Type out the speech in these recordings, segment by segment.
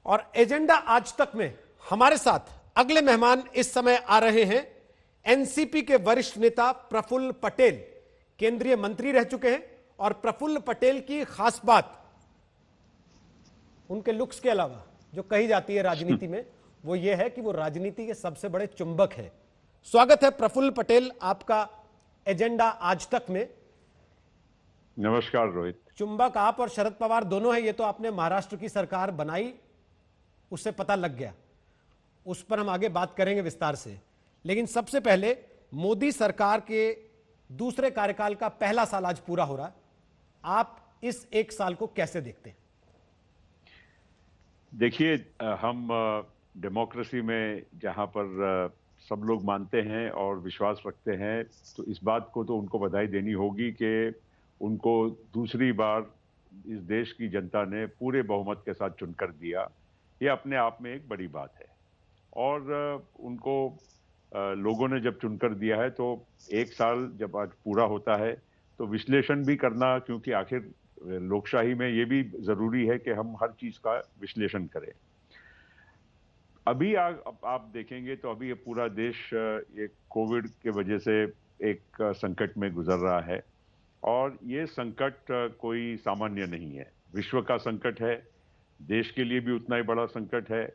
और एजेंडा आज तक में हमारे साथ अगले मेहमान इस समय आ रहे हैं एनसीपी के वरिष्ठ नेता प्रफुल्ल पटेल। केंद्रीय मंत्री रह चुके हैं और प्रफुल्ल पटेल की खास बात उनके लुक्स के अलावा जो कही जाती है राजनीति में वो ये है कि वो राजनीति के सबसे बड़े चुंबक है। स्वागत है प्रफुल्ल पटेल आपका एजेंडा आज तक में। नमस्कार रोहित। चुंबक आप और शरद पवार दोनों हैं, ये तो आपने महाराष्ट्र की सरकार बनाई उससे पता लग गया, उस पर हम आगे बात करेंगे विस्तार से। लेकिन सबसे पहले मोदी सरकार के दूसरे कार्यकाल का पहला साल आज पूरा हो रहा है, आप इस एक साल को कैसे देखते हैं? देखिए, हम डेमोक्रेसी में जहां पर सब लोग मानते हैं और विश्वास रखते हैं, तो इस बात को तो उनको बधाई देनी होगी कि उनको दूसरी बार इस देश की जनता ने पूरे बहुमत के साथ चुनकर दिया। ये अपने आप में एक बड़ी बात है और उनको लोगों ने जब चुनकर दिया है तो एक साल जब आज पूरा होता है तो विश्लेषण भी करना, क्योंकि आखिर लोकशाही में ये भी जरूरी है कि हम हर चीज का विश्लेषण करें। अभी आप देखेंगे तो अभी ये पूरा देश एक कोविड के वजह से एक संकट में गुजर रहा है और ये संकट कोई सामान्य नहीं है, विश्व का संकट है, देश के लिए भी उतना ही बड़ा संकट है।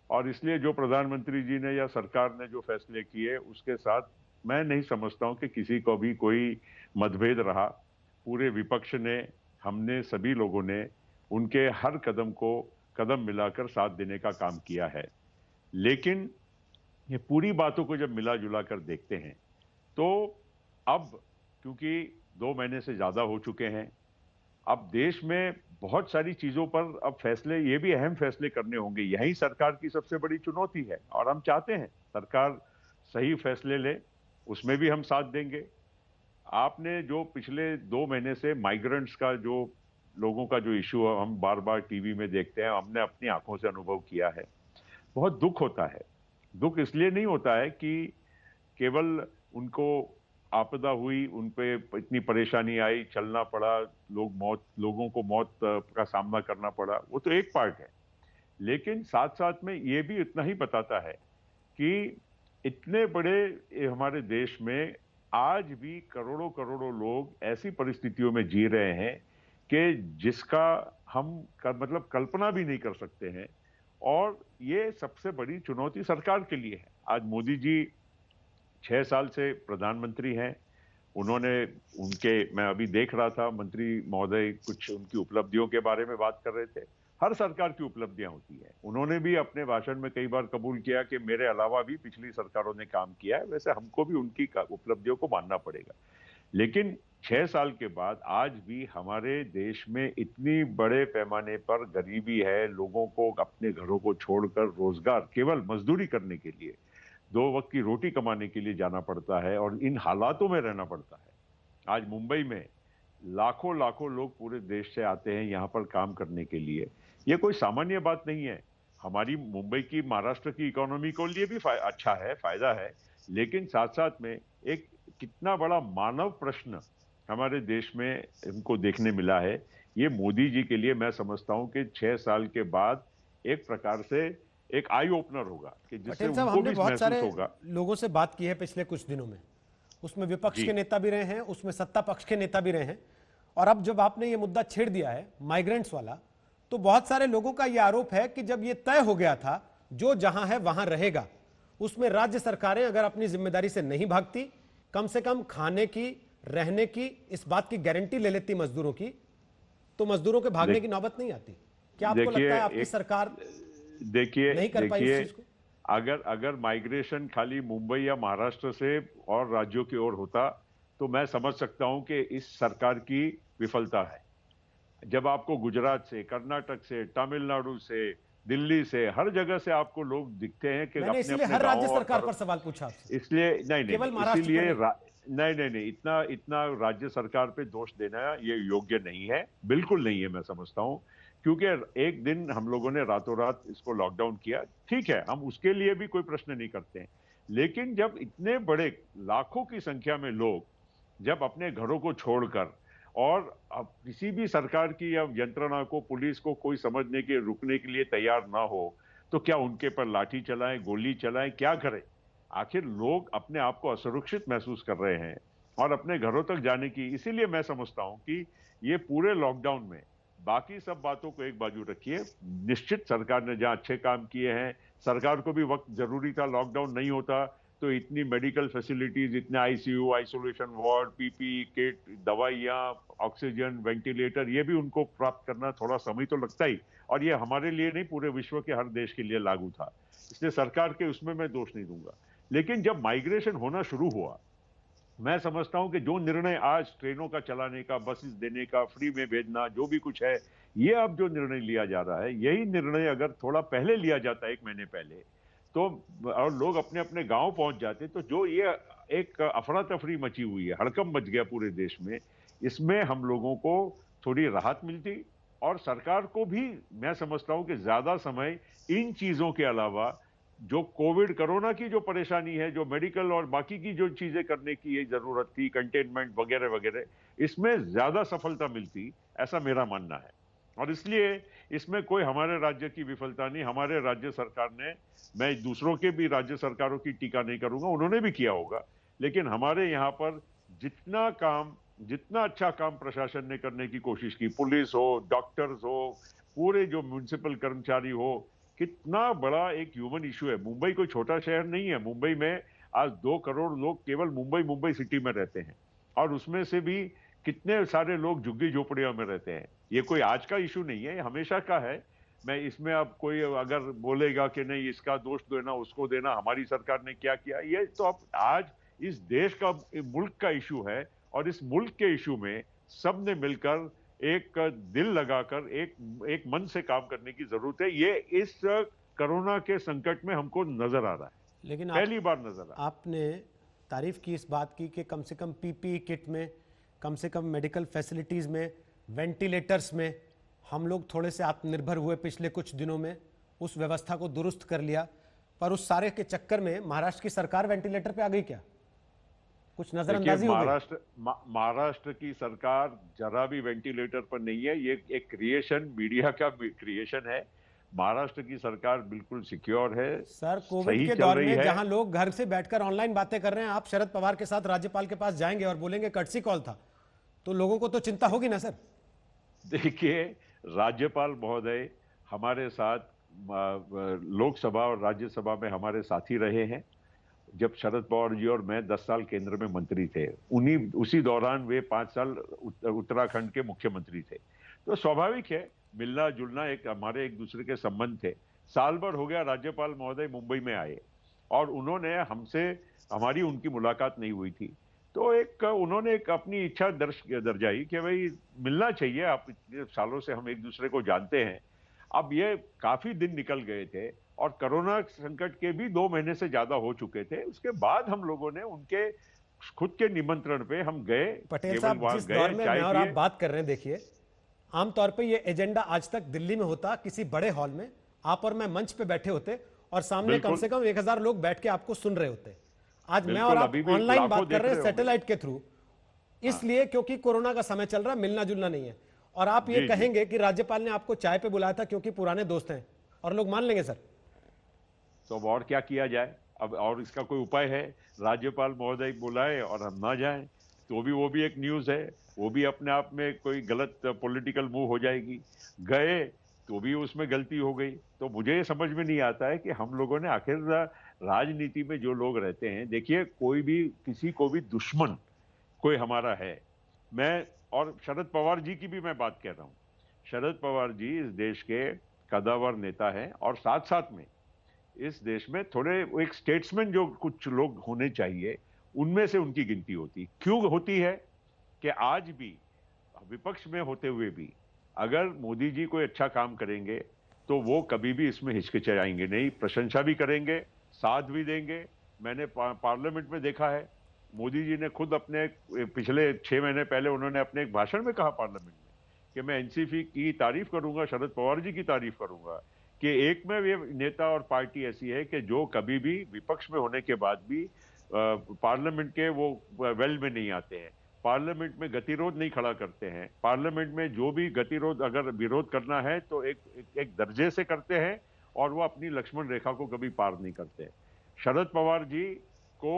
और इसलिए जो प्रधानमंत्री जी ने या सरकार ने जो फैसले किए उसके साथ मैं नहीं समझता हूं कि किसी को भी कोई मतभेद रहा। पूरे विपक्ष ने, हमने, सभी लोगों ने उनके हर कदम को कदम मिलाकर साथ देने का काम किया है। लेकिन ये पूरी बातों को जब मिला जुला कर देखते हैं तो अब क्योंकि 2 महीने से ज्यादा हो चुके हैं, अब देश में बहुत सारी चीजों पर अब फैसले, ये भी अहम फैसले करने होंगे। यही सरकार की सबसे बड़ी चुनौती है और हम चाहते हैं सरकार सही फैसले ले, उसमें भी हम साथ देंगे। आपने जो पिछले 2 महीने से माइग्रेंट्स का जो लोगों का जो इश्यू हम बार बार टीवी में देखते हैं, हमने अपनी आंखों से अनुभव किया है, बहुत दुख होता है। दुख इसलिए नहीं होता है कि केवल उनको आपदा हुई, उन पे इतनी परेशानी आई, चलना पड़ा, लोगों को मौत का सामना करना पड़ा, वो तो एक पार्ट है। लेकिन साथ साथ में ये भी इतना ही बताता है कि इतने बड़े हमारे देश में आज भी करोड़ों करोड़ों लोग ऐसी परिस्थितियों में जी रहे हैं कि जिसका हम मतलब कल्पना भी नहीं कर सकते हैं। और ये सबसे बड़ी चुनौती सरकार के लिए है। आज मोदी जी 6 साल से प्रधानमंत्री हैं। मैं अभी देख रहा था, मंत्री महोदय कुछ उनकी उपलब्धियों के बारे में बात कर रहे थे। हर सरकार की उपलब्धियां होती हैं। उन्होंने भी अपने भाषण में कई बार कबूल किया कि मेरे अलावा भी पिछली सरकारों ने काम किया है, वैसे हमको भी उनकी उपलब्धियों को मानना पड़ेगा। लेकिन 6 साल के बाद आज भी हमारे देश में इतनी बड़े पैमाने पर गरीबी है, लोगों को अपने घरों को छोड़कर रोजगार, केवल मजदूरी करने के लिए, 2 वक्त की रोटी कमाने के लिए जाना पड़ता है और इन हालातों में रहना पड़ता है। आज मुंबई में लाखों लाखों लोग पूरे देश से आते हैं यहाँ पर काम करने के लिए। ये कोई सामान्य बात नहीं है। हमारी मुंबई की, महाराष्ट्र की इकोनॉमी को लिए भी अच्छा है, फायदा है। लेकिन साथ साथ में एक कितना बड़ा मानव प्रश्न हमारे देश में इनको देखने मिला है। ये मोदी जी के लिए मैं समझता हूँ कि 6 साल के बाद एक प्रकार से एक आई ओपनर होगा कि जिससे उनको भी महसूस होगा। लोगों से बात की है पिछले कुछ दिनों में, उसमें विपक्ष के नेता भी रहे हैं, उसमें सत्ता पक्ष के नेता भी रहे हैं। और अब जब आपने ये मुद्दा छेड़ दिया है माइग्रेंट्स वाला, तो बहुत सारे लोगों का यह आरोप है कि जब ये तय हो गया था जो जहां है वहां रहेगा, उसमें राज्य सरकारें अगर अपनी जिम्मेदारी से नहीं भागती, कम से कम खाने की, रहने की, इस बात की गारंटी ले लेती मजदूरों की, तो मजदूरों के भागने की नौबत नहीं आती। क्या आपको लगता है आपकी सरकार नहीं कर पाई इस चीज को? अगर माइग्रेशन खाली मुंबई या महाराष्ट्र से और राज्यों की ओर होता तो मैं समझ सकता हूं कि इस सरकार की विफलता है। जब आपको गुजरात से, कर्नाटक से, तमिलनाडु से, दिल्ली से, हर जगह से आपको लोग दिखते हैं कि मैंने इसलिए हर राज्य सरकार पर सवाल पूछा, इसलिए केवल महाराष्ट्र इसीलिए नहीं, इतना राज्य सरकार पे दोष देना ये योग्य नहीं है, बिल्कुल नहीं है। मैं समझता हूं क्योंकि एक दिन हम लोगों ने रातों रात इसको लॉकडाउन किया, ठीक है, हम उसके लिए भी कोई प्रश्न नहीं करते हैं। लेकिन जब इतने बड़े लाखों की संख्या में लोग जब अपने घरों को छोड़कर और अब किसी भी सरकार की या यंत्रणा को, पुलिस को कोई समझने के, रुकने के लिए तैयार ना हो, तो क्या उनके पर लाठी चलाएं, गोली चलाएं, क्या करें? आखिर लोग अपने आप को असुरक्षित महसूस कर रहे हैं और अपने घरों तक जाने की, इसीलिए मैं समझता हूं कि ये पूरे लॉकडाउन में बाकी सब बातों को एक बाजू रखिए, निश्चित सरकार ने जहां अच्छे काम किए हैं, सरकार को भी वक्त जरूरी था, लॉकडाउन नहीं होता तो इतनी मेडिकल फैसिलिटीज, इतने ICU, isolation ward, PPE kit, दवाइयां, ऑक्सीजन, वेंटिलेटर, ये भी उनको प्राप्त करना थोड़ा समय तो लगता ही, और ये हमारे लिए नहीं, पूरे विश्व के हर देश के लिए लागू था। इसलिए सरकार के उसमें मैं दोष नहीं दूंगा। लेकिन जब माइग्रेशन होना शुरू हुआ, मैं समझता हूं कि जो निर्णय आज ट्रेनों का चलाने का, बसेस देने का, फ्री में भेजना, जो भी कुछ है, ये अब जो निर्णय लिया जा रहा है, यही निर्णय अगर थोड़ा पहले लिया जाता, 1 महीने पहले, तो और लोग अपने अपने गांव पहुंच जाते, तो जो ये एक अफरा तफरी मची हुई है, हड़कंप मच गया पूरे देश में, इसमें हम लोगों को थोड़ी राहत मिलती और सरकार को भी, मैं समझता हूं कि ज्यादा समय इन चीजों के अलावा, जो कोविड कोरोना की जो परेशानी है, जो मेडिकल और बाकी की जो चीजें करने की जरूरत थी, कंटेनमेंट वगैरह वगैरह, इसमें ज्यादा सफलता मिलती, ऐसा मेरा मानना है। और इसलिए इसमें कोई हमारे राज्य की विफलता नहीं, हमारे राज्य सरकार ने, मैं दूसरों के भी राज्य सरकारों की टीका नहीं करूंगा, उन्होंने भी किया होगा, लेकिन हमारे यहाँ पर जितना काम, जितना अच्छा काम प्रशासन ने करने की कोशिश की, पुलिस हो, डॉक्टर्स हो, पूरे जो म्युनिसिपल कर्मचारी हो, कितना बड़ा एक ह्यूमन इशू है। मुंबई कोई छोटा शहर नहीं है, मुंबई में आज 2 करोड़ लोग केवल मुंबई सिटी में रहते हैं, और उसमें से भी कितने सारे लोग झुग्गी झोपड़ियों में रहते हैं। ये कोई आज का इशू नहीं है, ये हमेशा का है। मैं इसमें अब कोई अगर बोलेगा कि नहीं इसका दोष देना, उसको देना, हमारी सरकार ने क्या किया, ये तो अब आज इस देश का, मुल्क का इशू है, और इस मुल्क के इशू में सबने मिलकर एक दिल लगाकर, एक मन से काम करने की जरूरत है। ये इस कोरोना के संकट में हमको नजर आ रहा है, लेकिन पहली बार नजर आ रहा है। आपने तारीफ की इस बात की कि कम से कम पीपीई किट में, कम से कम मेडिकल फैसिलिटीज़ में, वेंटिलेटर्स में हम लोग थोड़े से आत्मनिर्भर हुए पिछले कुछ दिनों में, उस व्यवस्था को दुरुस्त कर लिया। पर उस सारे के चक्कर में महाराष्ट्र की सरकार वेंटिलेटर पे आ गई क्या? कुछ देखिए, नजरअंदाजी हो गई? महाराष्ट्र की सरकार जरा भी वेंटिलेटर पर नहीं है, ये एक क्रिएशन, मीडिया का क्रिएशन है। महाराष्ट्र की सरकार बिल्कुल सिक्योर है, सर, कोविड सही के चल दौर रही में है। जहां लोग घर से बैठकर ऑनलाइन बातें कर रहे हैं, आप शरद पवार के साथ राज्यपाल के पास जाएंगे और बोलेंगे कर्टसी कॉल था, तो लोगों को तो चिंता होगी ना सर? देखिए, राज्यपाल महोदय हमारे साथ लोकसभा और राज्यसभा में हमारे साथी रहे हैं। जब शरद पवार जी और मैं 10 साल केंद्र में मंत्री थे, उन्हीं उसी दौरान वे 5 साल उत्तराखंड के मुख्यमंत्री थे। तो स्वाभाविक है, मिलना जुलना, एक हमारे एक दूसरे के संबंध थे। साल भर हो गया राज्यपाल महोदय मुंबई में आए, और उन्होंने हमसे, हमारी उनकी मुलाकात नहीं हुई थी, तो उन्होंने एक अपनी इच्छा दर्शाई कि भाई मिलना चाहिए, आप इतने सालों से हम एक दूसरे को जानते हैं। अब ये काफी दिन निकल गए थे, और कोरोना संकट के भी 2 महीने से ज्यादा हो चुके थे। उसके बाद हम लोगों ने उनके खुद के निमंत्रण पे हम गए, पटेल केवल साहब, वहां जिस गए, दौर में चाय मैं और आप पिए। बात कर रहे हैं, देखिए, आमतौर पे ये एजेंडा आज तक दिल्ली में होता, किसी बड़े हॉल में आप और मैं मंच पे बैठे होते और सामने कम बिल्कुल से कम 1000 लोग बैठ के आपको सुन रहे होते। आज मैं और बिल्कुल, आप अभी भी ऑनलाइन लाखों बात कर देख रहे रहे हैं होंगे। सैटेलाइट के थ्रू, इसलिए क्योंकि कोरोना का समय चल रहा है, मिलना जुलना नहीं है। और आप ये जी जी। कहेंगे कि राज्यपाल ने आपको चाय पे बुलाया था क्योंकि पुराने दोस्त हैं, और लोग मान लेंगे सर? तो अब और क्या किया जाए? अब और इसका कोई उपाय है? राज्यपाल महोदय बुलाए और हम ना जाएं, तो भी वो भी एक न्यूज है, वो भी अपने आप में कोई गलत पॉलिटिकल मूव हो जाएगी। गए तो भी उसमें गलती हो गई। तो मुझे ये समझ में नहीं आता है कि हम लोगों ने आखिर, राजनीति में जो लोग रहते हैं, देखिए, कोई भी किसी को भी दुश्मन कोई हमारा है, मैं और शरद पवार जी की भी मैं बात कर रहा हूं। शरद पवार जी इस देश के कद्दावर नेता हैं, और साथ साथ में इस देश में थोड़े एक स्टेट्समैन जो कुछ लोग होने चाहिए, उनमें से उनकी गिनती होती। क्यों होती है कि आज भी विपक्ष में होते हुए भी अगर मोदी जी कोई अच्छा काम करेंगे, तो वो कभी भी इसमें हिचकिचाएंगे नहीं, प्रशंसा भी करेंगे, साथ भी देंगे। मैंने पार्लियामेंट में देखा है, मोदी जी ने खुद अपने पिछले 6 महीने पहले उन्होंने अपने एक भाषण में कहा पार्लियामेंट में कि मैं एनसीपी की तारीफ करूंगा, शरद पवार जी की तारीफ करूंगा, कि एक में ये नेता और पार्टी ऐसी है कि जो कभी भी विपक्ष में होने के बाद भी पार्लियामेंट के वो वेल में नहीं आते हैं। पार्लियामेंट में गतिरोध नहीं खड़ा करते हैं। पार्लियामेंट में जो भी गतिरोध अगर विरोध करना है तो एक दर्जे से करते हैं और वो अपनी लक्ष्मण रेखा को कभी पार नहीं करते। शरद पवार जी को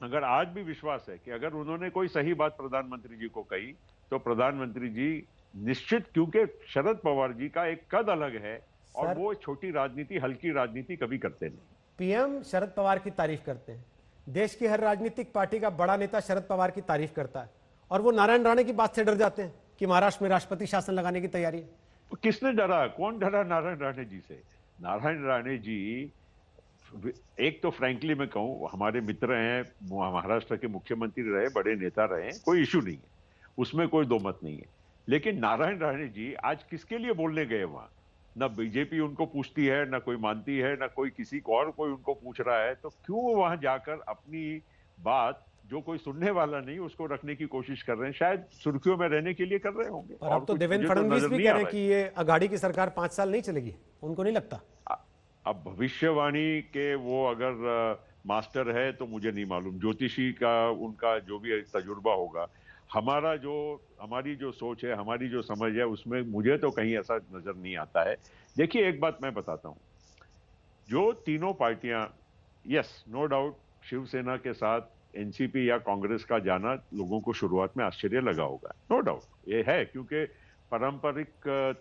अगर आज भी विश्वास है कि अगर उन्होंने कोई सही बात प्रधानमंत्री जी को कही तो प्रधानमंत्री जी निश्चित, क्योंकि शरद पवार जी का एक कद अलग है और वो छोटी राजनीति, हल्की राजनीति कभी करते नहीं। पीएम शरद पवार की तारीफ करते हैं, देश की हर राजनीतिक पार्टी का बड़ा नेता शरद पवार की तारीफ करता है, और वो नारायण राणे की बात से डर जाते हैं कि महाराष्ट्र में राष्ट्रपति शासन लगाने की तैयारी है। तो किसने डरा? कौन डरा नारायण राणे जी से? नारायण राणे जी, एक तो फ्रैंकली मैं कहूं, हमारे मित्र हैं, महाराष्ट्र के मुख्यमंत्री रहे, बड़े नेता रहे, कोई इश्यू नहीं है, उसमें कोई दो मत नहीं है। लेकिन नारायण राणे जी आज किसके लिए बोलने गए वहां? ना बीजेपी उनको पूछती है, ना कोई मानती है, ना कोई किसी को और कोई उनको पूछ रहा है, तो क्यों वो वहां जाकर अपनी बात जो कोई सुनने वाला नहीं उसको रखने की कोशिश कर रहे हैं? शायद सुर्खियों में रहने के लिए कर रहे होंगे। और अब तो देवेंद्र फडणवीस भी कह रहे हैं कि ये अघाड़ी की सरकार 5 साल नहीं चलेगी, उनको नहीं लगता। अब भविष्यवाणी के वो अगर मास्टर है तो मुझे नहीं मालूम, ज्योतिषी का उनका जो भी तजुर्बा होगा, हमारी जो सोच है, हमारी जो समझ है, उसमें मुझे तो कहीं ऐसा नजर नहीं आता है। देखिए, एक बात मैं बताता हूं, जो तीनों पार्टियां, यस नो डाउट, शिवसेना के साथ एनसीपी या कांग्रेस का जाना लोगों को शुरुआत में आश्चर्य लगा होगा, नो डाउट, ये है, क्योंकि पारंपरिक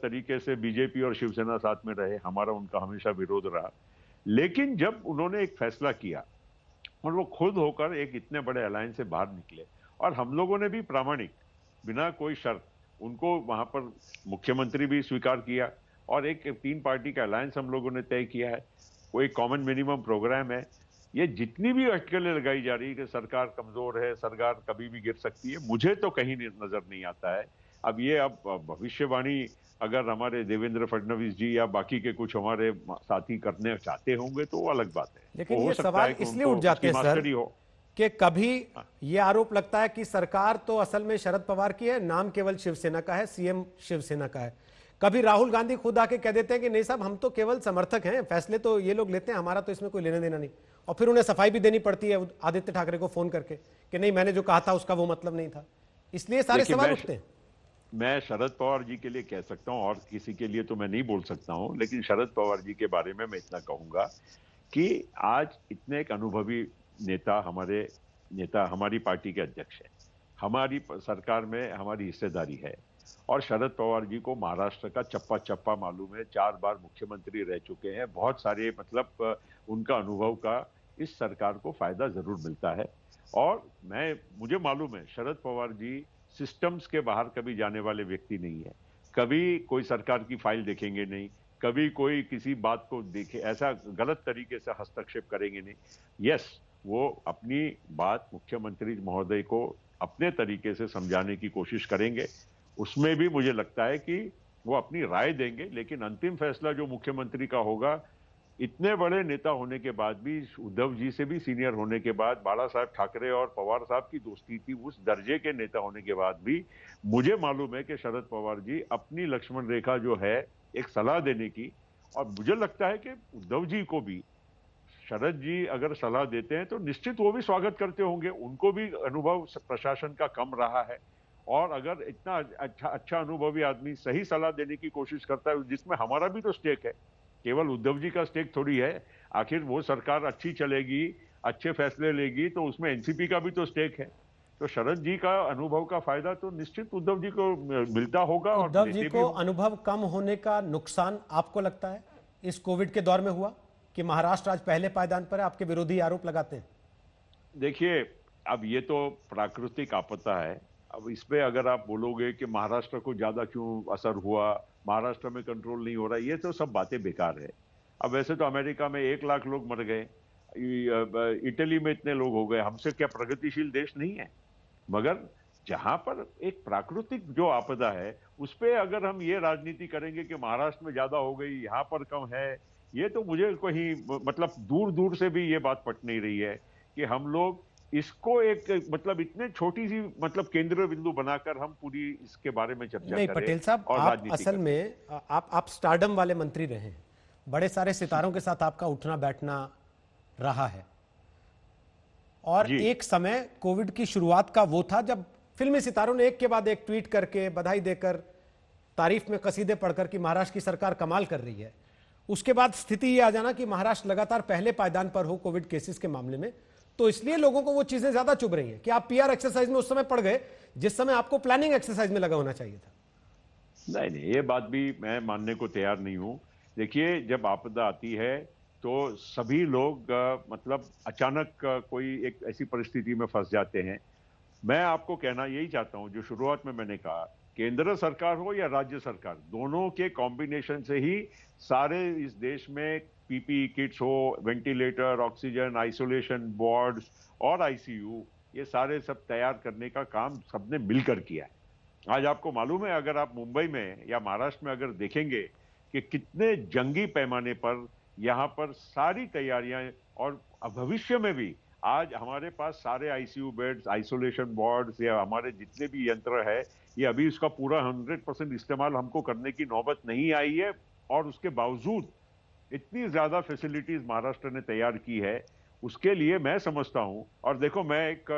तरीके से बीजेपी और शिवसेना साथ में रहे, हमारा उनका हमेशा विरोध रहा। लेकिन जब उन्होंने एक फैसला किया और वो खुद होकर एक इतने बड़े अलायंस से बाहर निकले, और हम लोगों ने भी प्रामाणिक, बिना कोई शर्त, उनको वहां पर मुख्यमंत्री भी स्वीकार किया और एक 3 पार्टी का अलायंस हम लोगों ने तय किया है, कोई कॉमन मिनिमम प्रोग्राम है। ये जितनी भी अटकलें लगाई जा रही है कि सरकार कमजोर है, सरकार कभी भी गिर सकती है, मुझे तो कहीं नजर नहीं आता है। अब भविष्यवाणी अगर हमारे देवेंद्र फडणवीस जी या बाकी के कुछ हमारे साथी करने चाहते होंगे तो वो अलग बात है। लेकिन ये सवाल इसलिए उठ जाते हैं सर कि कभी ये आरोप लगता है कि सरकार तो असल में शरद पवार की है, नाम केवल शिवसेना का है, सीएम शिवसेना का है। कभी राहुल गांधी खुद आके कह देते हैं कि नहीं साहब, हम तो केवल समर्थक हैं, फैसले तो ये लोग लेते हैं, हमारा तो इसमें कोई लेना देना नहीं। और फिर उन्हें सफाई भी देनी पड़ती है आदित्य ठाकरे को फोन करके कि नहीं, मैंने जो कहा था उसका वो मतलब नहीं था। इसलिए सारे सवाल उठते हैं। मैं शरद पवार जी के लिए कह सकता हूं, और किसी के लिए तो मैं नहीं बोल सकता हूं, लेकिन शरद पवार जी के बारे में मैं इतना कहूंगा कि आज इतने एक अनुभवी नेता, हमारी पार्टी के अध्यक्ष है, हमारी सरकार में हमारी हिस्सेदारी है, और शरद पवार जी को महाराष्ट्र का चप्पा चप्पा मालूम है, 4 बार मुख्यमंत्री रह चुके हैं, बहुत सारे मतलब उनका अनुभव का इस सरकार को फायदा जरूर मिलता है। और मुझे मालूम है शरद पवार जी सिस्टम्स के बाहर कभी जाने वाले व्यक्ति नहीं है, कभी कोई सरकार की फाइल देखेंगे नहीं, कभी कोई किसी बात को देखे ऐसा गलत तरीके से हस्तक्षेप करेंगे नहीं। यस, वो अपनी बात मुख्यमंत्री महोदय को अपने तरीके से समझाने की कोशिश करेंगे, उसमें भी मुझे लगता है कि वो अपनी राय देंगे, लेकिन अंतिम फैसला जो मुख्यमंत्री का होगा, इतने बड़े नेता होने के बाद भी, उद्धव जी से भी सीनियर होने के बाद, बाला साहब ठाकरे और पवार साहब की दोस्ती थी, उस दर्जे के नेता होने के बाद भी मुझे मालूम है कि शरद पवार जी अपनी लक्ष्मण रेखा जो है एक सलाह देने की, और मुझे लगता है कि उद्धव जी को भी शरद जी अगर सलाह देते हैं तो निश्चित वो भी स्वागत करते होंगे, उनको भी अनुभव प्रशासन का कम रहा है, और अगर इतना अच्छा अनुभवी आदमी सही सलाह देने की कोशिश करता है, जिसमें हमारा भी तो स्टेक है, केवल उद्धव जी का स्टेक थोड़ी है, आखिर वो सरकार अच्छी चलेगी, अच्छे फैसले लेगी तो उसमें एनसीपी का भी तो स्टेक है। तो शरद जी का अनुभव का फायदा तो निश्चित उद्धव जी को मिलता होगा। उद्धव जी को अनुभव कम होने का नुकसान आपको लगता है इस कोविड के दौर में हुआ कि महाराष्ट्र आज पहले पायदान पर है? आपके विरोधी आरोप लगाते हैं। देखिए, अब ये तो प्राकृतिक आपदा है, अब इसमें अगर आप बोलोगे कि महाराष्ट्र को ज्यादा क्यों असर हुआ, महाराष्ट्र में कंट्रोल नहीं हो रहा, ये तो सब बातें बेकार है। अब वैसे तो अमेरिका में 1 लाख लोग मर गए, इटली में इतने लोग हो गए, हमसे क्या प्रगतिशील देश नहीं है? मगर जहां पर एक प्राकृतिक जो आपदा है उस पर अगर हम ये राजनीति करेंगे कि महाराष्ट्र में ज्यादा हो गई, यहाँ पर कम है, ये तो मुझे कहीं मतलब दूर दूर से भी ये बात पट नहीं रही है कि हम लोग इसको एक मतलब इतने छोटी सी मतलब केंद्र बिंदु बनाकर हम पूरी इसके बारे में चर्चा नहीं करें। पटेल साहब, आप असल में आप स्टारडम वाले मंत्री रहे हैं, बड़े सारे सितारों के साथ आपका उठना बैठना रहा है, और एक समय कोविड की शुरुआत का वो था जब फिल्मी सितारों ने एक के बाद एक ट्वीट करके, बधाई देकर, तारीफ में कसीदे पढ़कर कि महाराष्ट्र की सरकार कमाल कर रही है। उसके बाद स्थिति ये आ जाना कि महाराष्ट्र लगातार पहले पायदान पर हो कोविड केसेस के मामले में, तो इसलिए लोगों को वो चीजें ज्यादा चुभ रही हैं कि आप पीआर एक्सरसाइज में उस समय पड़ गए जिस समय आपको प्लानिंग एक्सरसाइज में लगा होना चाहिए था। नहीं नहीं, ये बात भी मैं मानने को तैयार नहीं हूं। देखिए, जब आपदा आती है तो सभी लोग मतलब अचानक कोई एक ऐसी परिस्थिति में फंस जाते हैं। मैं आपको कहना यही चाहता हूं, जो शुरुआत में मैंने कहा, केंद्र सरकार हो या राज्य सरकार, दोनों के कॉम्बिनेशन से ही सारे इस देश में पीपीई किट्स हो, वेंटिलेटर, ऑक्सीजन, आइसोलेशन वार्ड्स और आईसीयू, ये सारे सब तैयार करने का काम सबने मिलकर किया है। आज आपको मालूम है, अगर आप मुंबई में या महाराष्ट्र में अगर देखेंगे कि कितने जंगी पैमाने पर यहाँ पर सारी तैयारियां, और भविष्य में भी आज हमारे पास सारे आईसीयू बेड्स, आइसोलेशन वार्ड्स या हमारे जितने भी यंत्र है, ये अभी उसका पूरा 100% इस्तेमाल हमको करने की नौबत नहीं आई है। और उसके बावजूद इतनी ज्यादा फैसिलिटीज महाराष्ट्र ने तैयार की है, उसके लिए मैं समझता हूं। और देखो, मैं एक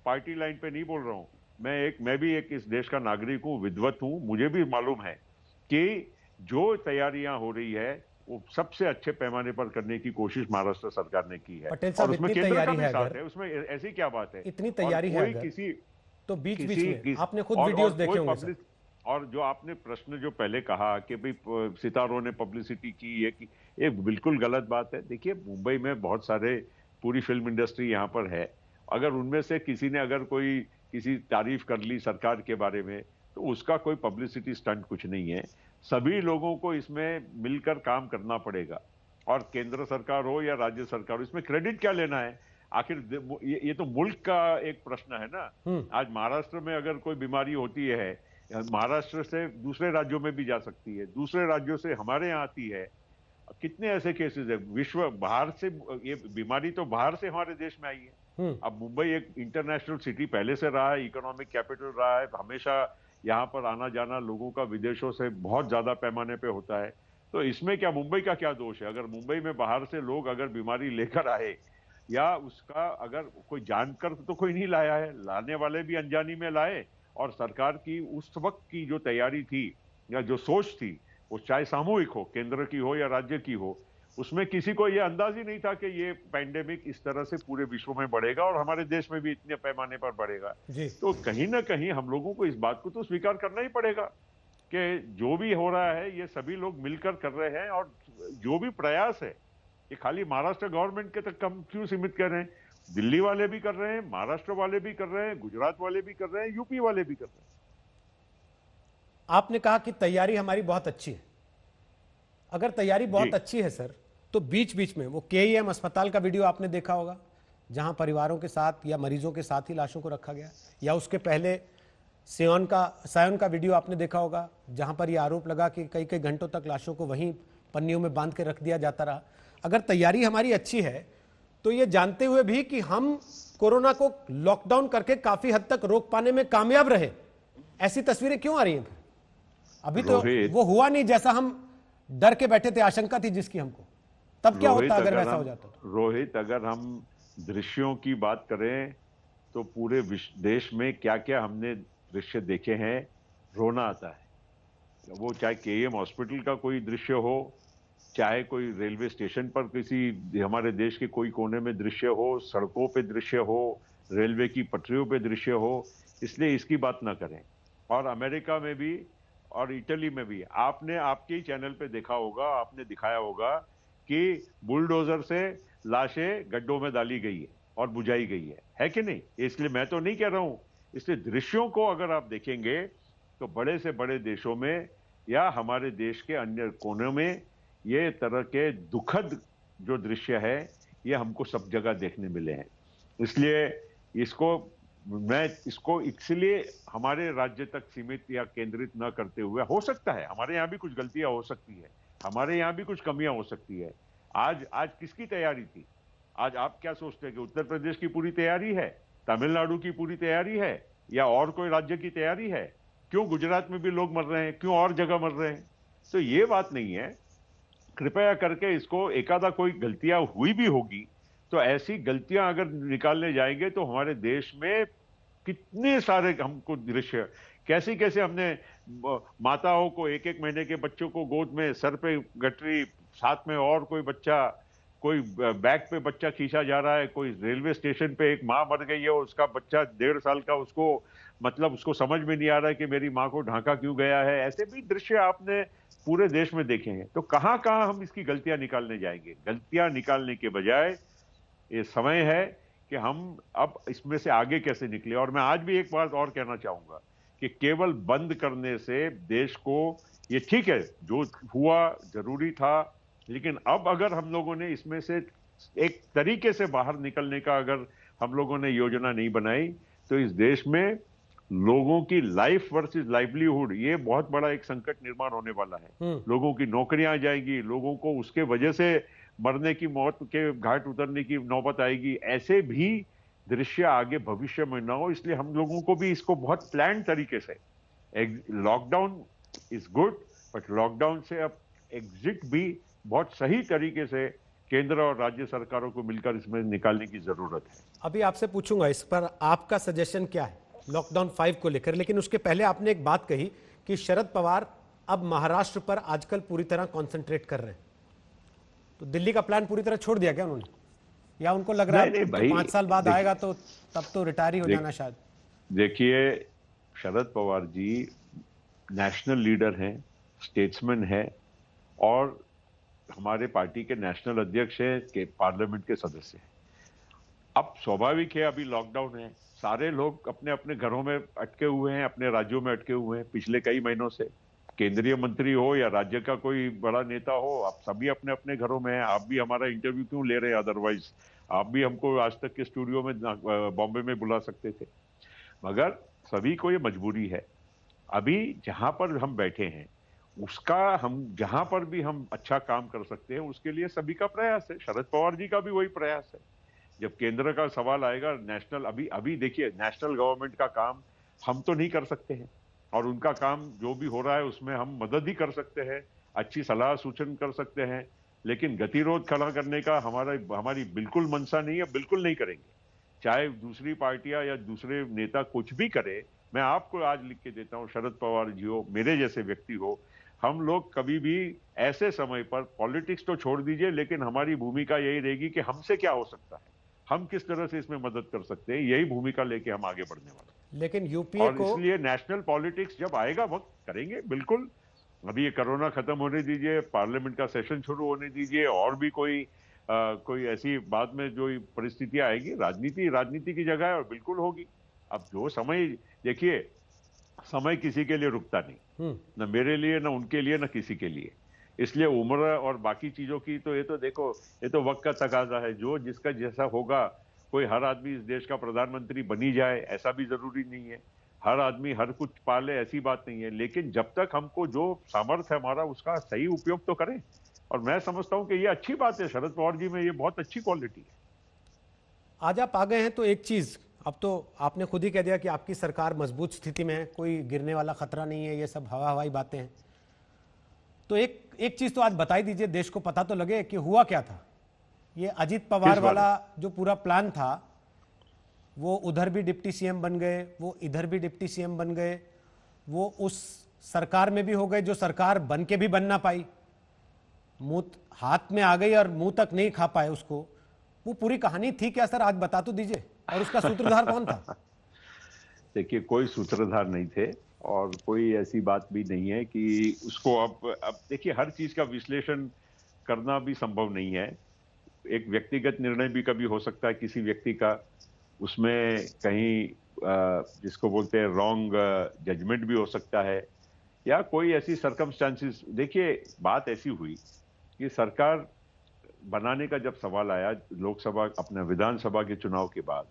पार्टी लाइन पे नहीं बोल रहा हूं, मैं भी एक इस देश का नागरिक हूं, विद्वत हूं। मुझे भी मालूम है कि जो तैयारियां हो रही है वो सबसे अच्छे पैमाने पर करने की कोशिश महाराष्ट्र सरकार ने की है। पटेल साहब, और उसमें इतनी केंद्र का तैयारी भी है साथ अगर, है, उसमें ऐसी क्या बात है। इतनी तैयारी है कोई अगर, किसी तो बीच बीच किसी में आपने खुद वीडियोस देखे होंगे सर। और जो आपने प्रश्न जो पहले कहा कि भाई सितारों ने पब्लिसिटी की, ये की, ये बिल्कुल गलत बात है। देखिए, मुंबई में बहुत सारे, पूरी फिल्म इंडस्ट्री यहाँ पर है। अगर उनमें से किसी ने अगर कोई किसी तारीफ कर ली सरकार के बारे में, तो उसका कोई पब्लिसिटी स्टंट कुछ नहीं है। सभी लोगों को इसमें मिलकर काम करना पड़ेगा, और केंद्र सरकार हो या राज्य सरकार हो, इसमें क्रेडिट क्या लेना है। आखिर ये तो मुल्क का एक प्रश्न है ना। आज महाराष्ट्र में अगर कोई बीमारी होती है, महाराष्ट्र से दूसरे राज्यों में भी जा सकती है, दूसरे राज्यों से हमारे यहाँ आती है। कितने ऐसे केसेस है विश्व, बाहर से ये बीमारी तो बाहर से हमारे देश में आई है। अब मुंबई एक इंटरनेशनल सिटी पहले से रहा है, इकोनॉमिक कैपिटल रहा है, हमेशा यहाँ पर आना जाना लोगों का विदेशों से बहुत ज्यादा पैमाने पे होता है। तो इसमें क्या मुंबई का क्या दोष है। अगर मुंबई में बाहर से लोग अगर बीमारी लेकर आए, या उसका अगर कोई जानकर तो कोई नहीं लाया है, लाने वाले भी अनजानी में लाए, और सरकार की उस वक्त की जो तैयारी थी या जो सोच थी, वो चाहे सामूहिक हो, केंद्र की हो या राज्य की हो, उसमें किसी को यह अंदाज ही नहीं था कि ये पैंडेमिक इस तरह से पूरे विश्व में बढ़ेगा और हमारे देश में भी इतने पैमाने पर बढ़ेगा। तो कहीं ना कहीं हम लोगों को इस बात को तो स्वीकार करना ही पड़ेगा कि जो भी हो रहा है ये सभी लोग मिलकर कर रहे हैं। और जो भी प्रयास है, ये खाली महाराष्ट्र गवर्नमेंट के तक हम क्यों सीमित कर रहे हैं। दिल्ली वाले भी कर रहे हैं, महाराष्ट्र वाले भी कर रहे हैं, गुजरात वाले भी कर रहे हैं, यूपी वाले भी कर रहे हैं। आपने कहा कि तैयारी हमारी बहुत अच्छी है। अगर तैयारी बहुत अच्छी है सर, तो बीच बीच में वो केईएम अस्पताल का वीडियो आपने देखा होगा, जहां परिवारों के साथ या मरीजों के साथ ही लाशों को रखा गया, या उसके पहले सायन का वीडियो आपने देखा होगा, जहां पर यह आरोप लगा कि कई कई घंटों तक लाशों को वहीं पन्नियों में बांध के रख दिया जाता रहा। अगर तैयारी हमारी अच्छी है, तो ये जानते हुए भी कि हम कोरोना को लॉकडाउन करके काफी हद तक रोक पाने में कामयाब रहे, ऐसी तस्वीरें क्यों आ रही हैं? अभी तो वो हुआ नहीं जैसा हम डर के बैठे थे, आशंका थी जिसकी हमको। तब क्या होता अगर वैसा हो जाता तो? रोहित, अगर हम दृश्यों की बात करें तो पूरे देश में क्या क्या हमने दृश्य देखे हैं, रोना आता है। वो चाहे केईएम हॉस्पिटल का कोई दृश्य हो, चाहे कोई रेलवे स्टेशन पर किसी हमारे देश के कोई कोने में दृश्य हो, सड़कों पे दृश्य हो, रेलवे की पटरियों पे दृश्य हो, इसलिए इसकी बात ना करें। और अमेरिका में भी और इटली में भी आपने आपके ही चैनल पे देखा होगा, आपने दिखाया होगा कि बुलडोजर से लाशें गड्ढों में डाली गई है और बुझाई गई है कि नहीं। इसलिए मैं तो नहीं कह रहा हूं, इसलिए दृश्यों को अगर आप देखेंगे तो बड़े से बड़े देशों में या हमारे देश के अन्य कोनों में ये तरह के दुखद जो दृश्य है, ये हमको सब जगह देखने मिले हैं। इसलिए मैं इसको इसलिए हमारे राज्य तक सीमित या केंद्रित न करते हुए, हो सकता है हमारे यहाँ भी कुछ गलतियां हो सकती है, हमारे यहाँ भी कुछ कमियां हो सकती है। आज किसकी तैयारी थी? आज आप क्या सोचते हैं कि उत्तर प्रदेश की पूरी तैयारी है, तमिलनाडु की पूरी तैयारी है, या और कोई राज्य की तैयारी है? क्यों गुजरात में भी लोग मर रहे हैं, क्यों और जगह मर रहे हैं? तो ये बात नहीं है। कृपया करके इसको, एकादा कोई गलतियां हुई भी होगी तो ऐसी गलतियां अगर निकालने जाएंगे तो हमारे देश में कितने सारे हमको दृश्य, कैसे कैसे हमने माताओं को, एक एक महीने के बच्चों को गोद में, सर पे गठरी, साथ में और कोई बच्चा, कोई बैग पे बच्चा खींचा जा रहा है, कोई रेलवे स्टेशन पे एक माँ मर गई है, उसका बच्चा 1.5 साल का, उसको मतलब उसको समझ में नहीं आ रहा है कि मेरी माँ को ढांका क्यों गया है। ऐसे भी दृश्य आपने पूरे देश में देखे हैं। तो कहां कहां हम इसकी गलतियां निकालने जाएंगे? गलतियां निकालने के बजाय ये समय है कि हम अब इसमें से आगे कैसे निकले। और मैं आज भी एक बात और कहना चाहूंगा कि केवल बंद करने से देश को, ये ठीक है जो हुआ जरूरी था, लेकिन अब अगर हम लोगों ने इसमें से एक तरीके से बाहर निकलने का अगर हम लोगों ने योजना नहीं बनाई, तो इस देश में लोगों की लाइफ वर्सेस लाइवलीहुड, ये बहुत बड़ा एक संकट निर्माण होने वाला है। लोगों की नौकरियां जाएंगी, लोगों को उसके वजह से मरने की, मौत के घाट उतरने की नौबत आएगी। ऐसे भी दृश्य आगे भविष्य में ना हो, इसलिए हम लोगों को भी इसको बहुत प्लान तरीके से, lockdown is good, but lockdown से अब एग्जिट भी बहुत सही तरीके से केंद्र और राज्य सरकारों को मिलकर इसमें निकालने की जरूरत है। अभी आपसे पूछूंगा इस पर आपका सजेशन क्या है लॉकडाउन 5 को लेकर, लेकिन उसके पहले आपने एक बात कही कि शरद पवार अब महाराष्ट्र पर आजकल पूरी तरह कंसंट्रेट कर रहे हैं, तो दिल्ली का प्लान पूरी तरह छोड़ दिया क्या उन्होंने, या उनको लग रहा है तो 5 साल बाद आएगा तो तब तो रिटायर ही हो जाना शायद? देखिए, शरद पवार जी नेशनल लीडर हैं, स्टेट्समैन हैं, और हमारे पार्टी के नेशनल अध्यक्ष हैं, के पार्लियामेंट के सदस्य हैं। अब स्वाभाविक है, अभी लॉकडाउन है, सारे लोग अपने अपने घरों में अटके हुए हैं, अपने राज्यों में अटके हुए हैं पिछले कई महीनों से। केंद्रीय मंत्री हो या राज्य का कोई बड़ा नेता हो, आप सभी अपने अपने घरों में हैं। आप भी हमारा इंटरव्यू क्यों ले रहे हैं? अदरवाइज आप भी हमको आज तक के स्टूडियो में बॉम्बे में बुला सकते थे। मगर सभी को ये मजबूरी है। अभी जहां पर हम बैठे हैं, उसका हम जहां पर भी हम अच्छा काम कर सकते हैं, उसके लिए सभी का प्रयास है। शरद पवार जी का भी वही प्रयास है। जब केंद्र का सवाल आएगा, नेशनल, अभी अभी देखिए, नेशनल गवर्नमेंट का काम हम तो नहीं कर सकते हैं, और उनका काम जो भी हो रहा है उसमें हम मदद ही कर सकते हैं, अच्छी सलाह सूचन कर सकते हैं, लेकिन गतिरोध खड़ा करने का हमारी बिल्कुल मंशा नहीं है, बिल्कुल नहीं करेंगे। चाहे दूसरी पार्टियां या दूसरे नेता कुछ भी करे, मैं आपको आज लिख के देता हूं, शरद पवार जी हो, मेरे जैसे व्यक्ति हो, हम लोग कभी भी ऐसे समय पर, पॉलिटिक्स तो छोड़ दीजिए, लेकिन हमारी भूमिका यही रहेगी कि हमसे क्या हो सकता है, हम किस तरह से इसमें मदद कर सकते हैं, यही भूमिका लेके हम आगे बढ़ने वाले हैं। लेकिन यूपीए और को, इसलिए नेशनल पॉलिटिक्स जब आएगा वक्त करेंगे, बिल्कुल। अभी ये कोरोना खत्म होने दीजिए, पार्लियामेंट का सेशन शुरू होने दीजिए, और भी कोई ऐसी बाद में जो परिस्थितियां आएगी, राजनीति राजनीति की जगह है और बिल्कुल होगी। अब जो समय, देखिए, समय किसी के लिए रुकता नहीं, न मेरे लिए, न उनके लिए, न किसी के लिए। इसलिए उम्र और बाकी चीजों की तो, ये तो देखो, ये तो वक्त का तकाजा है। जो जिसका जैसा होगा, कोई हर आदमी इस देश का प्रधानमंत्री बनी जाए ऐसा भी जरूरी नहीं है, हर आदमी हर कुछ पाले ऐसी बात नहीं है, लेकिन जब तक हमको जो सामर्थ्य है हमारा, उसका सही उपयोग तो करें। और मैं समझता हूं कि ये अच्छी बात है, शरद पवार जी में ये बहुत अच्छी क्वालिटी है। आज आप आ गए हैं तो एक चीज, अब तो आपने खुद ही कह दिया कि आपकी सरकार मजबूत स्थिति में है, कोई गिरने वाला खतरा नहीं है, ये सब हवाई बातें हैं। तो एक चीज तो आज बताई दीजिए, देश को पता तो लगे कि हुआ क्या था। ये अजीत पवार वाला जो पूरा प्लान था, वो उधर भी डिप्टी सीएम बन गए, वो इधर भी डिप्टी सीएम बन गए, वो उस सरकार में भी हो गए जो सरकार बन के भी बन ना पाई, मुंह हाथ में आ गई और मुंह तक नहीं खा पाए उसको। वो पूरी कहानी थी क्या सर? आज बता तो दीजिए। और उसका सूत्रधार कौन था? देखिए, कोई सूत्रधार नहीं थे, और कोई ऐसी बात भी नहीं है कि उसको अब देखिए, हर चीज का विश्लेषण करना भी संभव नहीं है। एक व्यक्तिगत निर्णय भी कभी हो सकता है किसी व्यक्ति का, उसमें कहीं जिसको बोलते हैं रॉन्ग जजमेंट भी हो सकता है, या कोई ऐसी सर्कमस्टांसिस। देखिए, बात ऐसी हुई कि सरकार बनाने का जब सवाल आया लोकसभा, अपने विधानसभा के चुनाव के बाद,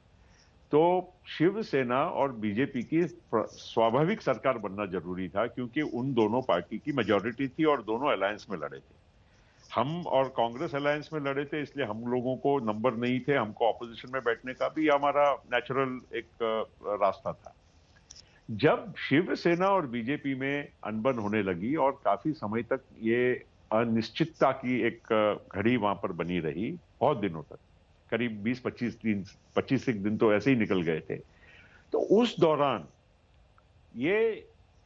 तो शिवसेना और बीजेपी की स्वाभाविक सरकार बनना जरूरी था, क्योंकि उन दोनों पार्टी की मेजॉरिटी थी और दोनों अलायंस में लड़े थे। हम और कांग्रेस अलायंस में लड़े थे, इसलिए हम लोगों को नंबर नहीं थे, हमको ऑपोजिशन में बैठने का भी हमारा नेचुरल एक रास्ता था। जब शिवसेना और बीजेपी में अनबन होने लगी और काफी समय तक ये अनिश्चितता की एक घड़ी वहां पर बनी रही, बहुत दिनों तक, करीब 20-25 दिन तो ऐसे ही निकल गए थे। तो उस दौरान ये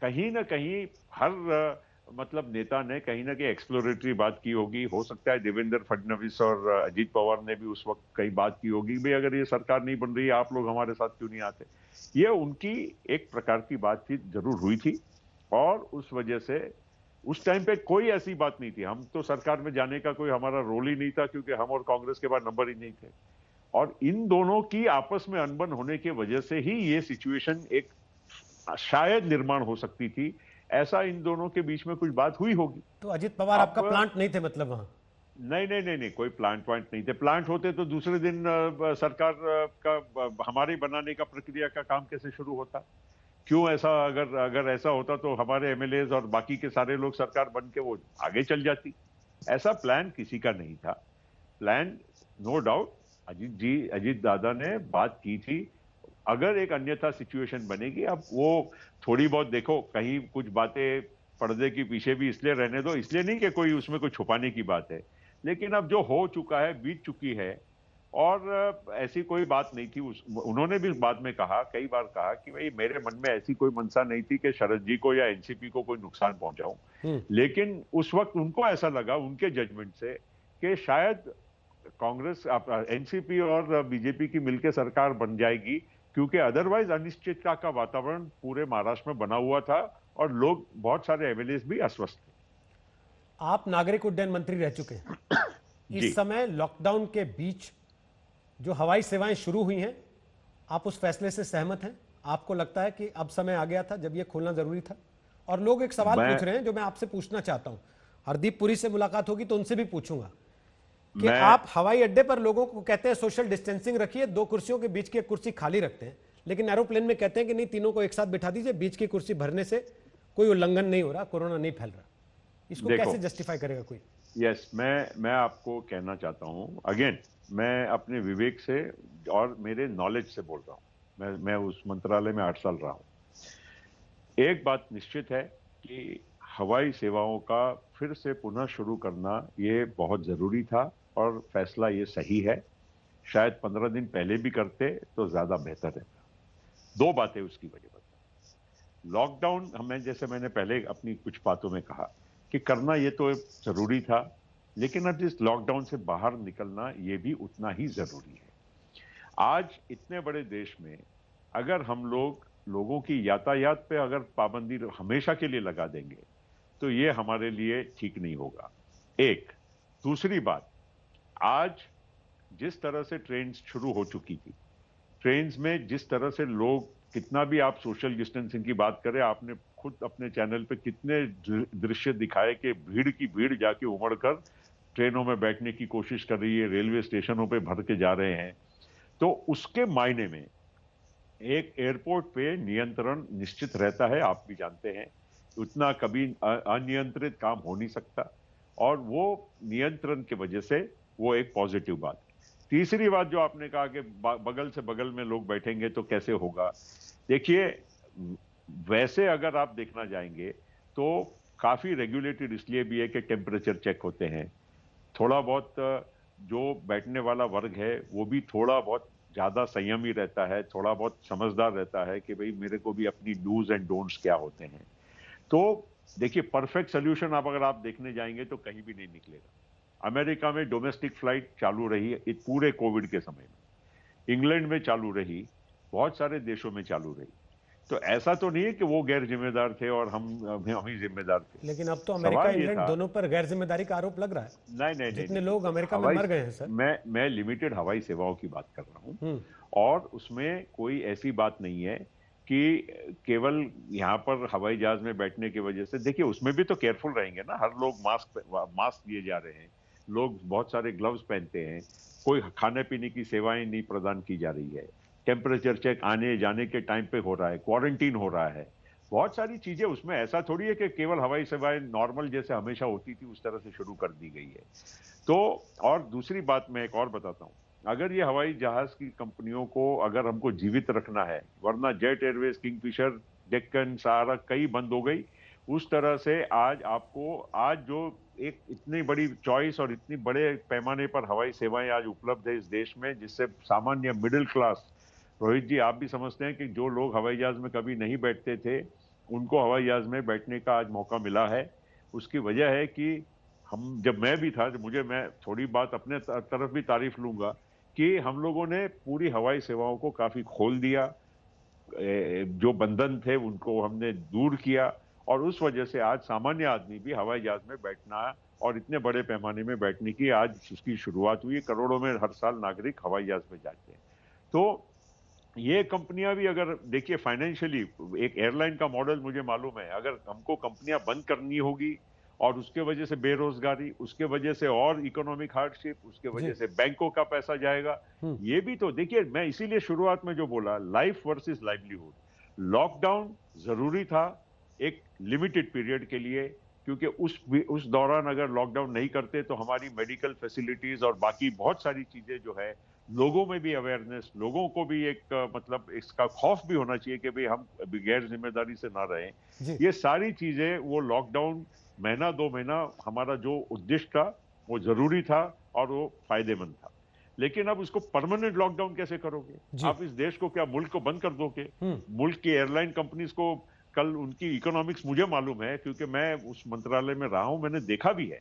कहीं ना कहीं हर मतलब नेता ने कहीं ना कहीं एक्सप्लोरेटरी बात की होगी। हो सकता है देवेंद्र फडणवीस और अजीत पवार ने भी उस वक्त कई बात की होगी, भाई अगर ये सरकार नहीं बन रही है आप लोग हमारे साथ क्यों नहीं आते। ये उनकी एक प्रकार की बातचीत जरूर हुई थी, और उस वजह से उस टाइम पे कोई ऐसी बात नहीं थी। हम तो सरकार में जाने का कोई हमारा रोल ही नहीं था, क्योंकि हम और कांग्रेस के बाद नंबर ही नहीं थे। और इन दोनों की आपस में अनबन होने की वजह से ही ये सिचुएशन एक शायद निर्माण हो सकती थी। ऐसा इन दोनों के बीच में कुछ बात हुई होगी। तो अजित पवार आपका अब प्लांट नहीं थे मतलब वहां? नहीं नहीं नहीं नहीं, कोई प्लांट वांट नहीं थे। प्लांट होते तो दूसरे दिन सरकार का हमारे बनाने का प्रक्रिया का काम कैसे शुरू होता। क्यों ऐसा, अगर अगर ऐसा होता तो हमारे एमएलए और बाकी के सारे लोग सरकार बन के वो आगे चल जाती। ऐसा प्लान किसी का नहीं था। प्लान नो डाउट अजीत दादा ने बात की थी। अगर एक अन्यथा सिचुएशन बनेगी, अब वो थोड़ी बहुत देखो, कहीं कुछ बातें पर्दे के पीछे भी इसलिए रहने दो, इसलिए नहीं कि कोई उसमें कोई छुपाने की बात है, लेकिन अब जो हो चुका है बीत चुकी है। और ऐसी कोई बात नहीं थी। उन्होंने भी बाद में कहा, कई बार कहा कि भाई मेरे मन में ऐसी कोई मंशा नहीं थी कि शरद जी को या एनसीपी को कोई नुकसान पहुंचाऊं। लेकिन उस वक्त उनको ऐसा लगा उनके जजमेंट से कि शायद कांग्रेस एनसीपी और बीजेपी की मिलकर सरकार बन जाएगी, क्योंकि अदरवाइज अनिश्चितता का वातावरण पूरे महाराष्ट्र में बना हुआ था और लोग, बहुत सारे एमएलए भी अस्वस्थ थे। आप नागरिक उड्डयन मंत्री रह चुके हैं। इस समय लॉकडाउन के बीच जो हवाई सेवाएं शुरू हुई हैं, आप उस फैसले से सहमत हैं? आपको लगता है कि अब समय आ गया था जब यह खोलना जरूरी था? और लोग एक सवाल पूछ रहे हैं जो मैं आपसे पूछना चाहता हूं। हरदीप पुरी से मुलाकात होगी तो उनसे भी पूछूंगा कि आप हवाई अड्डे पर लोगों को कहते हैं सोशल डिस्टेंसिंग रखिए, 2 कुर्सियों के बीच की एक कुर्सी खाली रखते हैं, लेकिन एरोप्लेन में कहते हैं कि नहीं, तीनों को एक साथ बिठा दीजिए, बीच की कुर्सी भरने से कोई उल्लंघन नहीं हो रहा, कोरोना नहीं फैल रहा। इसको कैसे जस्टिफाई करेगा कोई? यस, मैं आपको कहना चाहता हूं, अगेन मैं अपने विवेक से और मेरे नॉलेज से बोल रहा हूं। मैं उस मंत्रालय में 8 साल रहा हूं। एक बात निश्चित है कि हवाई सेवाओं का फिर से पुनः शुरू करना ये बहुत जरूरी था, और फैसला ये सही है। शायद 15 दिन पहले भी करते तो ज्यादा बेहतर है। 2 बातें उसकी वजह बताता। लॉकडाउन हमें, जैसे मैंने पहले अपनी कुछ बातों में कहा कि करना ये तो जरूरी था, लेकिन अब इस लॉकडाउन से बाहर निकलना ये भी उतना ही जरूरी है। आज इतने बड़े देश में अगर हम लोगों की यातायात पे अगर पाबंदी हमेशा के लिए लगा देंगे तो ये हमारे लिए ठीक नहीं होगा। एक, दूसरी बात, आज जिस तरह से ट्रेन शुरू हो चुकी थी, ट्रेन में जिस तरह से लोग, कितना भी आप सोशल डिस्टेंसिंग की बात करें, आपने खुद अपने चैनल पे कितने दृश्य दिखाए कि भीड़ की भीड़ जाके उमड़कर ट्रेनों में बैठने की कोशिश कर रही है, रेलवे स्टेशनों पे भर के जा रहे हैं। तो उसके मायने में एक एयरपोर्ट पे नियंत्रण निश्चित रहता है, आप भी जानते हैं। उतना कभी अनियंत्रित काम हो नहीं सकता, और वो नियंत्रण की वजह से वो एक पॉजिटिव बात है। तीसरी बात जो आपने कहा कि बगल से बगल में लोग बैठेंगे तो कैसे होगा। देखिए, वैसे अगर आप देखना जाएंगे तो काफी रेगुलेटेड इसलिए भी है कि टेम्परेचर चेक होते हैं। थोड़ा बहुत जो बैठने वाला वर्ग है वो भी थोड़ा बहुत ज्यादा संयमी रहता है, थोड़ा बहुत समझदार रहता है कि भाई मेरे को भी अपनी डूज एंड डोंट्स क्या होते हैं। तो देखिए, परफेक्ट सोल्यूशन अगर आप देखने जाएंगे तो कहीं भी नहीं निकलेगा। अमेरिका में डोमेस्टिक फ्लाइट चालू रही है पूरे कोविड के समय में, इंग्लैंड में चालू रही, बहुत सारे देशों में चालू रही। तो ऐसा तो नहीं है कि वो गैर जिम्मेदार थे और हम ही जिम्मेदार थे। लेकिन अब तो अमेरिका इंग्लैंड दोनों पर गैर जिम्मेदारी का आरोप लग रहा है। नहीं नहीं, जितने लोग अमेरिका में मर गए हैं सर। मैं लिमिटेड हवाई सेवाओं की बात कर रहा हूं, और उसमें कोई ऐसी बात नहीं है कि केवल यहाँ पर हवाई जहाज में बैठने की वजह से। देखिए, उसमें भी तो केयरफुल रहेंगे ना। हर लोग मास्क दिए जा रहे हैं, लोग बहुत सारे ग्लव्स पहनते हैं, कोई खाने पीने की सेवाएं नहीं प्रदान की जा रही है, टेम्परेचर चेक आने जाने के टाइम पे हो रहा है, क्वारंटीन हो रहा है, बहुत सारी चीजें उसमें। ऐसा थोड़ी है कि केवल हवाई सेवाएं नॉर्मल जैसे हमेशा होती थी उस तरह से शुरू कर दी गई है। तो और दूसरी बात मैं एक और बताता हूं, अगर ये हवाई जहाज की कंपनियों को अगर हमको जीवित रखना है, वरना जेट एयरवेज, किंगफिशर, डेक्कन, सारा कई बंद हो गई। उस तरह से आज जो एक इतनी बड़ी चॉइस और इतनी बड़े पैमाने पर हवाई सेवाएं आज उपलब्ध है इस देश में, जिससे सामान्य मिडिल क्लास रोहित जी, आप भी समझते हैं कि जो लोग हवाई जहाज में कभी नहीं बैठते थे, उनको हवाई जहाज में बैठने का आज मौका मिला है। उसकी वजह है कि हम जब मैं भी था, जब मुझे मैं थोड़ी बात अपने तरफ भी तारीफ लूंगा कि हम लोगों ने पूरी हवाई सेवाओं को काफी खोल दिया। जो बंधन थे उनको हमने दूर किया और उस वजह से आज सामान्य आदमी भी हवाई जहाज में बैठना और इतने बड़े पैमाने में बैठने की आज उसकी शुरुआत हुई। करोड़ों में हर साल नागरिक हवाई जहाज में जाते हैं। तो ये कंपनियां भी, अगर देखिए फाइनेंशियली, एक एयरलाइन का मॉडल मुझे मालूम है, अगर हमको कंपनियां बंद करनी होगी और उसके वजह से बेरोजगारी, उसके वजह से और इकोनॉमिक हार्डशिप, उसके जी। वजह से बैंकों का पैसा जाएगा। हम्म। ये भी तो देखिए, मैं इसीलिए शुरुआत में जो बोला, लाइफ वर्सेस लाइवलीहुड। लॉकडाउन जरूरी था एक लिमिटेड पीरियड के लिए, क्योंकि उस दौरान अगर लॉकडाउन नहीं करते तो हमारी मेडिकल फैसिलिटीज और बाकी बहुत सारी चीजें जो है, लोगों में भी अवेयरनेस, लोगों को भी एक मतलब इसका खौफ भी होना चाहिए कि भाई हम गैर जिम्मेदारी से ना रहें। जी। ये सारी चीजें, वो लॉकडाउन महीना 2 महीना हमारा जो उद्देश्य था वो जरूरी था और वो फायदेमंद था। लेकिन अब उसको परमानेंट लॉकडाउन कैसे करोगे? जी। आप इस देश को क्या मुल्क को बंद कर दोगे? हम्म। मुल्क की एयरलाइन कंपनीज को कल उनकी इकोनॉमिक्स मुझे मालूम है, क्योंकि मैं उस मंत्रालय में रहा हूं, मैंने देखा भी है।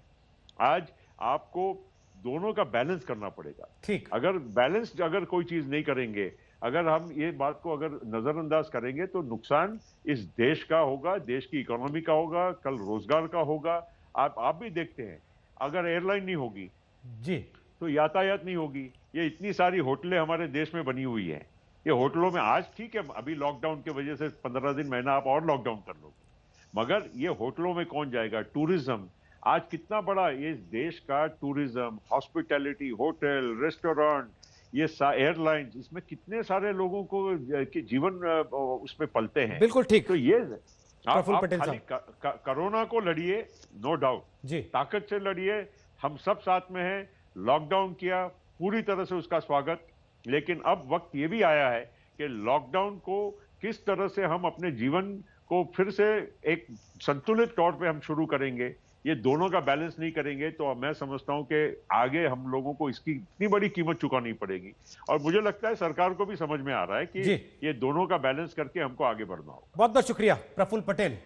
आज आपको दोनों का बैलेंस करना पड़ेगा। ठीक। अगर कोई चीज नहीं करेंगे, अगर हम ये बात को अगर नजरअंदाज करेंगे तो नुकसान इस देश का होगा, देश की इकोनॉमी का होगा, कल रोजगार का होगा। आप भी देखते हैं, अगर एयरलाइन नहीं होगी जी। तो यातायात नहीं होगी। ये इतनी सारी होटलें हमारे देश में बनी हुई हैं, ये होटलों में आज ठीक है, अभी लॉकडाउन की वजह से 15 दिन महीना आप और लॉकडाउन कर लोगे, मगर ये होटलों में कौन जाएगा? टूरिज्म आज कितना बड़ा ये देश का टूरिज्म, हॉस्पिटैलिटी, होटल, रेस्टोरेंट, ये एयरलाइंस, इसमें कितने सारे लोगों को के जीवन उसमें पलते हैं। बिल्कुल ठीक। तो ये प्रफुल्ल आप पटेल खाली साहब। कोरोना को लड़िए, नो डाउट, जी। ताकत से लड़िए, हम सब साथ में हैं। लॉकडाउन किया, पूरी तरह से उसका स्वागत, लेकिन अब वक्त ये भी आया है कि लॉकडाउन को किस तरह से हम अपने जीवन को फिर से एक संतुलित तौर पे हम शुरू करेंगे। ये दोनों का बैलेंस नहीं करेंगे तो मैं समझता हूं कि आगे हम लोगों को इसकी इतनी बड़ी कीमत चुकानी पड़ेगी। और मुझे लगता है सरकार को भी समझ में आ रहा है कि जी। ये दोनों का बैलेंस करके हमको आगे बढ़ना होगा। बहुत बहुत शुक्रिया प्रफुल्ल पटेल।